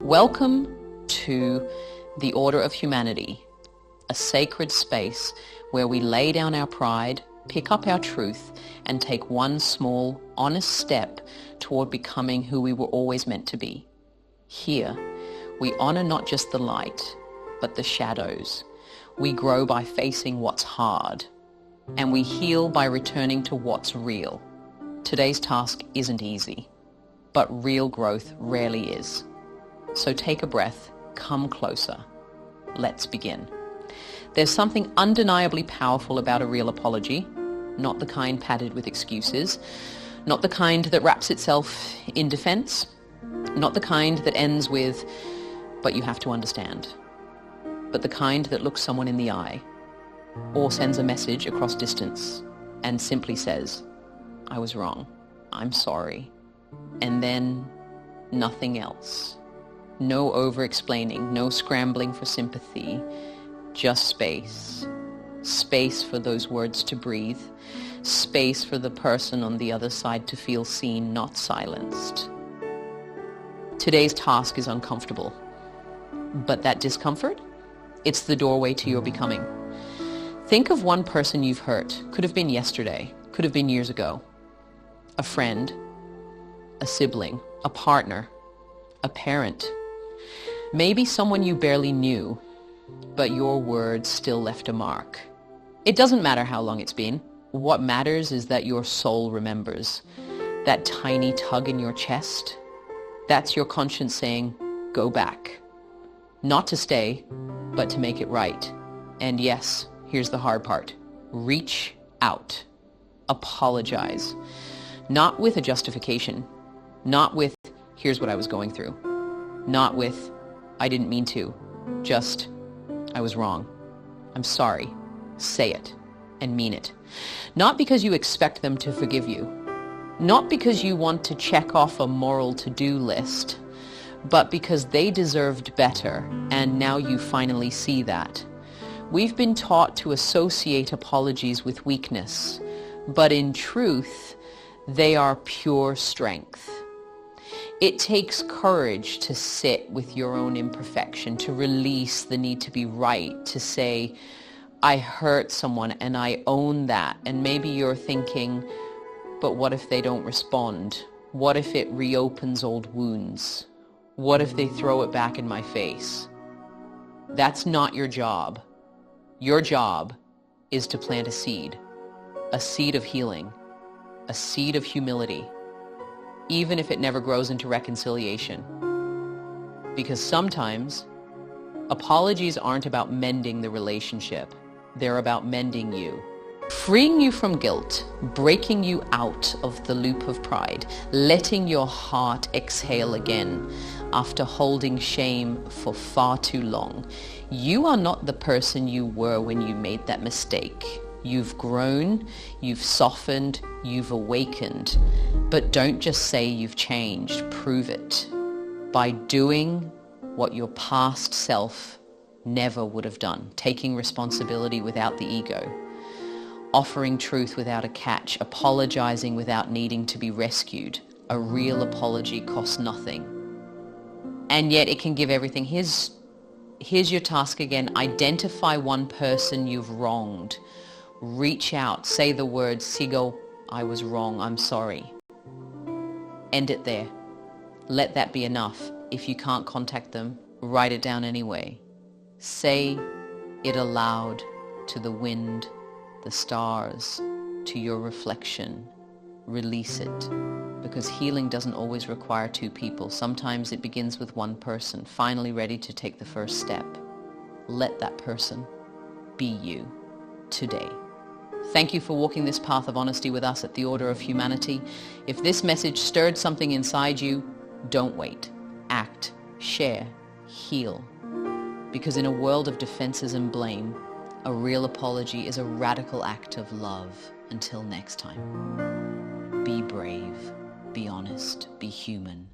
Welcome to the Order of Humanity, a sacred space where we lay down our pride, pick up our truth, and take one small, honest step toward becoming who we were always meant to be. Here, we honor not just the light, but the shadows. We grow by facing what's hard, and we heal by returning to what's real. Today's task isn't easy, but real growth rarely is. So take a breath, come closer. Let's begin. There's something undeniably powerful about a real apology, not the kind padded with excuses, not the kind that wraps itself in defense, not the kind that ends with, but you have to understand, but the kind that looks someone in the eye or sends a message across distance and simply says, I was wrong, I'm sorry, and then nothing else. No over-explaining, no scrambling for sympathy, just space. Space for those words to breathe. Space for the person on the other side to feel seen, not silenced. Today's task is uncomfortable, but that discomfort, it's the doorway to your becoming. Think of one person you've hurt. Could have been yesterday, could have been years ago. A friend, a sibling, a partner, a parent. Maybe someone you barely knew, but your words still left a mark. It doesn't matter how long it's been. What matters is that your soul remembers. That tiny tug in your chest, that's your conscience saying, go back. Not to stay, but to make it right. And yes, here's the hard part. Reach out. Apologize. Not with a justification. Not with, here's what I was going through. Not with, I didn't mean to. Just, I was wrong. I'm sorry. Say it and mean it. Not because you expect them to forgive you. Not because you want to check off a moral to-do list, but because they deserved better, and now you finally see that. We've been taught to associate apologies with weakness, but in truth, they are pure strength. It takes courage to sit with your own imperfection, to release the need to be right, to say, I hurt someone and I own that. And maybe you're thinking, but what if they don't respond? What if it reopens old wounds? What if they throw it back in my face? That's not your job. Your job is to plant a seed of healing, a seed of humility, even if it never grows into reconciliation. Because sometimes apologies aren't about mending the relationship. They're about mending you. Freeing you from guilt, breaking you out of the loop of pride, letting your heart exhale again after holding shame for far too long. You are not the person you were when you made that mistake. You've grown, you've softened, you've awakened. But don't just say you've changed, prove it. By doing what your past self never would have done. Taking responsibility without the ego. Offering truth without a catch. Apologizing without needing to be rescued. A real apology costs nothing. And yet it can give everything. Here's your task again. Identify one person you've wronged. Reach out, say the words, Sigo, I was wrong, I'm sorry. End it there. Let that be enough. If you can't contact them, write it down anyway. Say it aloud to the wind, the stars, to your reflection. Release it. Because healing doesn't always require two people. Sometimes it begins with one person, finally ready to take the first step. Let that person be you today. Thank you for walking this path of honesty with us at the Order of Humanity. If this message stirred something inside you, don't wait. Act, share, heal. Because in a world of defenses and blame, a real apology is a radical act of love. Until next time, be brave, be honest, be human.